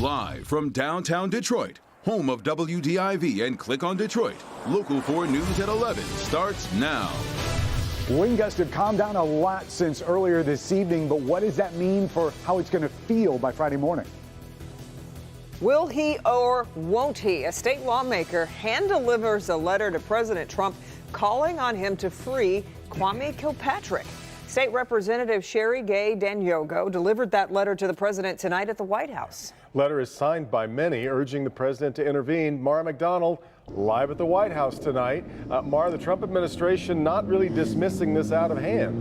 Live from downtown Detroit, home of WDIV and Click on Detroit, Local 4 News at 11 starts now. Wind gusts have calmed down a lot since earlier this evening, but what does that mean for how it's going to feel by Friday morning? Will he or won't he? A state lawmaker hand delivers a letter to President Trump calling on him to free Kwame Kilpatrick. State Representative Sherry Gay Danyogo delivered that letter to the president tonight at the White House. Letter is signed by many, urging the president to intervene. Mara McDonald live at the White House tonight. Mara, the Trump administration not really dismissing this out of hand.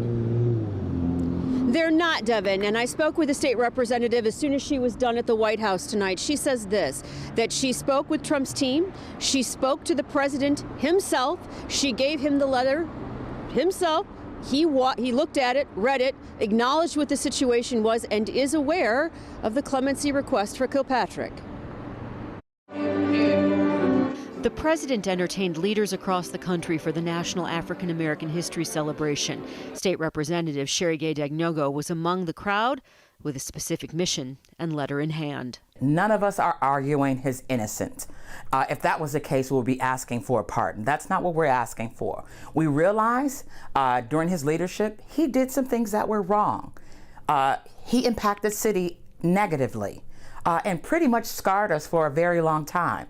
They're not, Devin, and I spoke with a state representative as soon as she was done at the White House tonight. She says this, that she spoke with Trump's team, she spoke to the president himself, she gave him the letter himself, he looked at it, read it, acknowledged what the situation was, and is aware of the clemency request for Kilpatrick. The president entertained leaders across the country for the National African American History Celebration. State Representative Sherry Gay Danyogo was among the crowd with a specific mission and letter in hand. None of us are arguing his innocence. If that was the case, we'll be asking for a pardon. That's not what we're asking for. We realize during his leadership, he did some things that were wrong. He impacted the city negatively and pretty much scarred us for a very long time.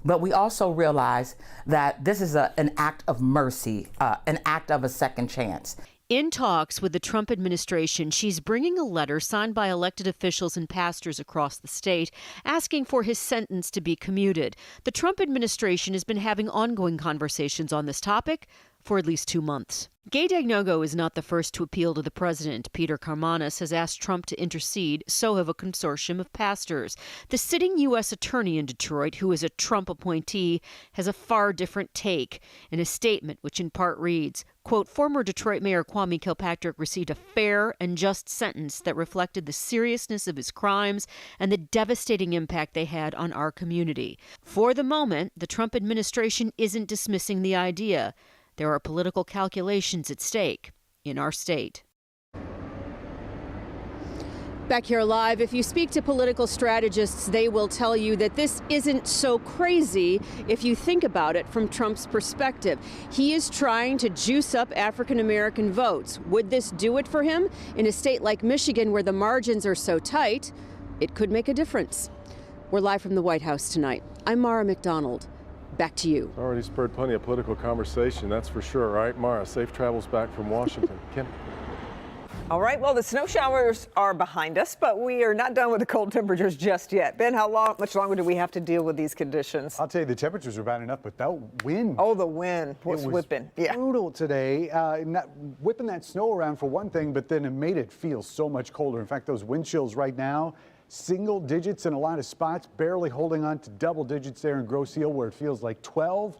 But we also realize that this is an act of mercy, an act of a second chance. In talks with the Trump administration, she's bringing a letter signed by elected officials and pastors across the state asking for his sentence to be commuted. The Trump administration has been having ongoing conversations on this topic for at least 2 months. Gay Danyogo is not the first to appeal to the president. Peter Karmanos has asked Trump to intercede. So have a consortium of pastors. The sitting U.S. attorney in Detroit, who is a Trump appointee, has a far different take. In a statement, which in part reads, quote, former Detroit Mayor Kwame Kilpatrick received a fair and just sentence that reflected the seriousness of his crimes and the devastating impact they had on our community. For the moment, the Trump administration isn't dismissing the idea. There are political calculations at stake in our state. Back here live, if you speak to political strategists, they will tell you that this isn't so crazy if you think about it from Trump's perspective. He is trying to juice up African American votes. Would this do it for him? In a state like Michigan, where the margins are so tight, it could make a difference. We're live from the White House tonight. I'm Mara McDonald. Back to you. It's already spurred plenty of political conversation, that's for sure, right? Mara, safe travels back from Washington. Kim? All right, well, the snow showers are behind us, but we are not done with the cold temperatures just yet. Ben, much longer do we have to deal with these conditions? I'll tell you, the temperatures are bad enough, but that wind. Oh, the wind was whipping. Yeah. Brutal today. Whipping that snow around for one thing, but then it made it feel so much colder. In fact, those wind chills right now, single digits in a lot of spots, barely holding on to double digits there in Grosse Ile where it feels like 12.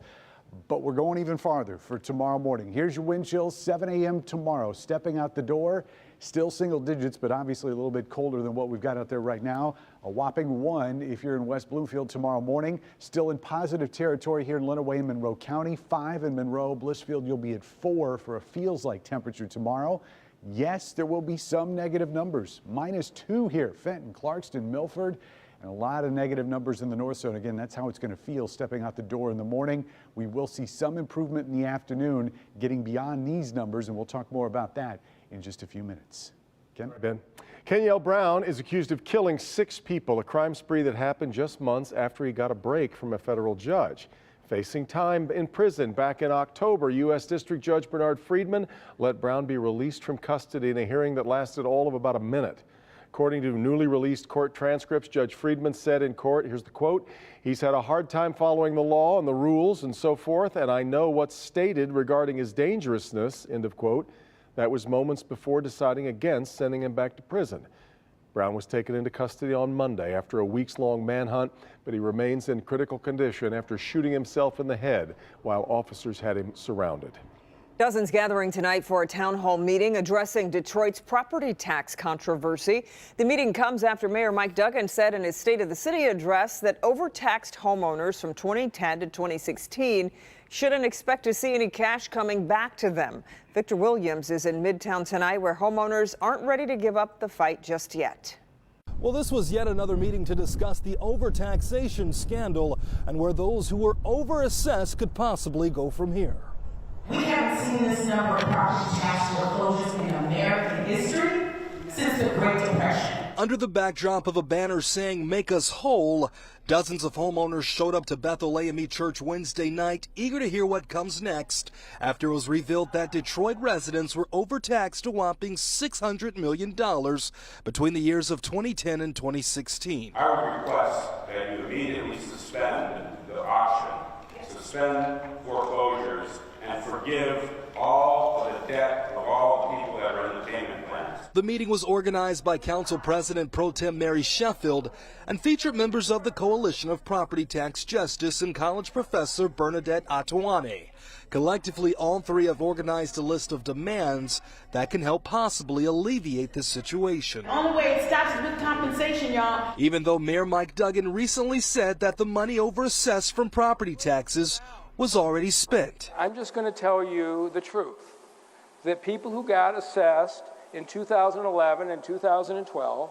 But we're going even farther for tomorrow morning. Here's your wind chills, 7 a.m. tomorrow. Stepping out the door, still single digits, but obviously a little bit colder than what we've got out there right now. A whopping 1 if you're in West Bloomfield tomorrow morning. Still in positive territory here in Lenawee and Monroe County. 5 in Monroe. Blissfield, you'll be at 4 for a feels-like temperature tomorrow. Yes, there will be some negative numbers. -2 here, Fenton, Clarkston, Milford, and a lot of negative numbers in the north zone. Again, that's how it's going to feel stepping out the door in the morning. We will see some improvement in the afternoon, getting beyond these numbers, and we'll talk more about that in just a few minutes. Ken? Ben. Kenyelle Brown is accused of killing 6 people, a crime spree that happened just months after he got a break from a federal judge. Facing time in prison back in October, U.S. District Judge Bernard Friedman let Brown be released from custody in a hearing that lasted all of about a minute. According to newly released court transcripts, Judge Friedman said in court, here's the quote, he's had a hard time following the law and the rules and so forth, and I know what's stated regarding his dangerousness, end of quote. That was moments before deciding against sending him back to prison. Brown was taken into custody on Monday after a weeks-long manhunt, but he remains in critical condition after shooting himself in the head while officers had him surrounded. Dozens gathering tonight for a town hall meeting addressing Detroit's property tax controversy. The meeting comes after Mayor Mike Duggan said in his State of the City address that overtaxed homeowners from 2010 to 2016 shouldn't expect to see any cash coming back to them. Victor Williams is in Midtown tonight, where homeowners aren't ready to give up the fight just yet. Well, this was yet another meeting to discuss the overtaxation scandal and where those who were overassessed could possibly go from here. We haven't seen this number of property tax foreclosures in American history since the Great Depression. Under the backdrop of a banner saying "Make Us Whole," dozens of homeowners showed up to Bethel AME Church Wednesday night, eager to hear what comes next, after it was revealed that Detroit residents were overtaxed a whopping $600 million between the years of 2010 and 2016. I would request that you immediately suspend the auction, suspend foreclosures, and forgive all of the debt of all the people that are in the payment plans. The meeting was organized by Council President Pro Tem Mary Sheffield and featured members of the Coalition of Property Tax Justice and college professor Bernadette Atuane. Collectively, all three have organized a list of demands that can help possibly alleviate this situation. The only way it stops is with compensation, y'all. Even though Mayor Mike Duggan recently said that the money overassessed from property taxes was already spent. I'm just going to tell you the truth, that people who got assessed in 2011 and 2012,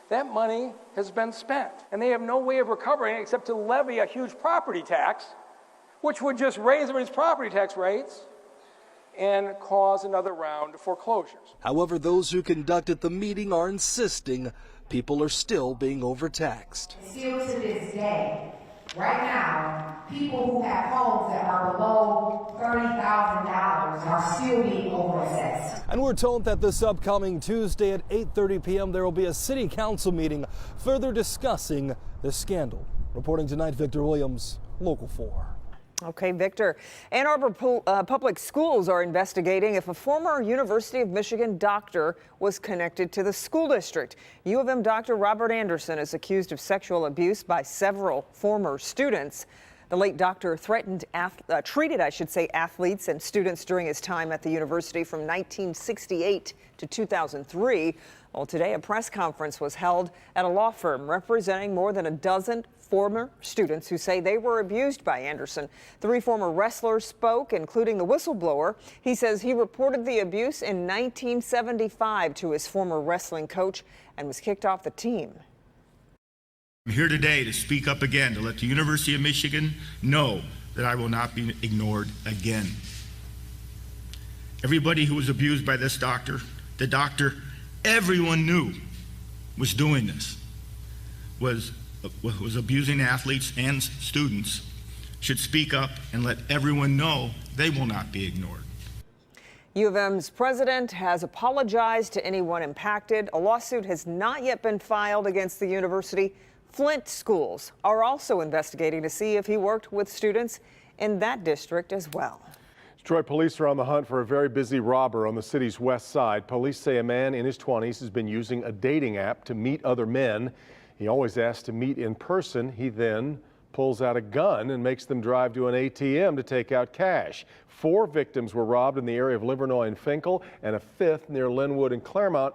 that money has been spent. And they have no way of recovering it except to levy a huge property tax, which would just raise everybody's property tax rates and cause another round of foreclosures. However, those who conducted the meeting are insisting people are still being overtaxed. Still to this day, right now, people who have homes that are below $30,000 are still being overassessed. And we're told that this upcoming Tuesday at 8:30 p.m. there will be a city council meeting further discussing this scandal. Reporting tonight, Victor Williams, Local 4. Okay, Victor. Ann Arbor Public Schools are investigating if a former University of Michigan doctor was connected to the school district. U of M doctor Robert Anderson is accused of sexual abuse by several former students. The late doctor treated athletes and students during his time at the university from 1968 to 2003. Well, today a press conference was held at a law firm representing more than a dozen former students who say they were abused by Anderson. 3 former wrestlers spoke, including the whistleblower. He says he reported the abuse in 1975 to his former wrestling coach and was kicked off the team. I'm here today to speak up again, to let the University of Michigan know that I will not be ignored again. Everybody who was abused by this doctor, the doctor everyone knew was doing this, was abusing athletes and students, should speak up and let everyone know they will not be ignored. U of M's president has apologized to anyone impacted. A lawsuit has not yet been filed against the university. Flint schools are also investigating to see if he worked with students in that district as well. Detroit police are on the hunt for a very busy robber on the city's west side. Police say a man in his 20s has been using a dating app to meet other men. He always asks to meet in person. He then pulls out a gun and makes them drive to an ATM to take out cash. 4 victims were robbed in the area of Livernois and Finkel, and a 5th near Linwood and Claremont.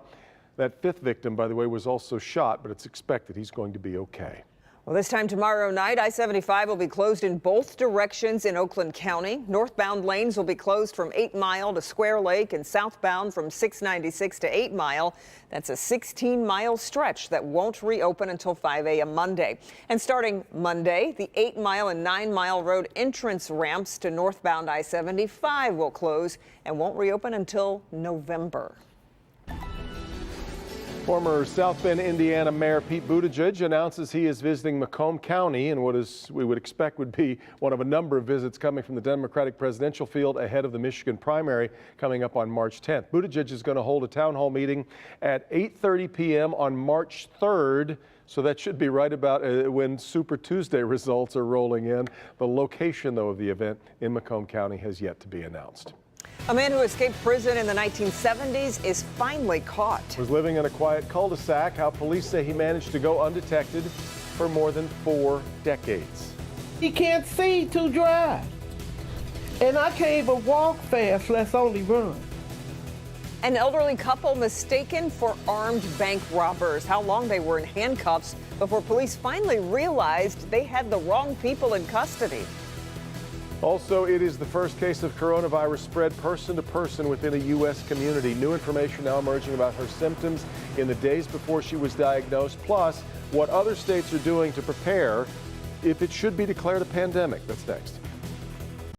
That 5th victim, by the way, was also shot, but it's expected he's going to be okay. Well, this time tomorrow night, I-75 will be closed in both directions in Oakland County. Northbound lanes will be closed from 8 Mile to Square Lake and southbound from 696 to 8 Mile. That's a 16-mile stretch that won't reopen until 5 a.m. Monday. And starting Monday, the 8 Mile and 9 Mile Road entrance ramps to northbound I-75 will close and won't reopen until November. Former South Bend, Indiana Mayor Pete Buttigieg announces he is visiting Macomb County in what we would expect would be one of a number of visits coming from the Democratic presidential field ahead of the Michigan primary coming up on March 10th. Buttigieg is going to hold a town hall meeting at 8:30 p.m. on March 3rd. So that should be right about when Super Tuesday results are rolling in. The location, though, of the event in Macomb County has yet to be announced. A man who escaped prison in the 1970s is finally caught. Was living in a quiet cul-de-sac. How police say he managed to go undetected for more than 4 decades. He can't see to drive. And I can't even walk fast, let's only run. An elderly couple mistaken for armed bank robbers. How long they were in handcuffs before police finally realized they had the wrong people in custody. Also, it is the first case of coronavirus spread person to person within a U.S. community. New information now emerging about her symptoms in the days before she was diagnosed, plus what other states are doing to prepare if it should be declared a pandemic. That's next.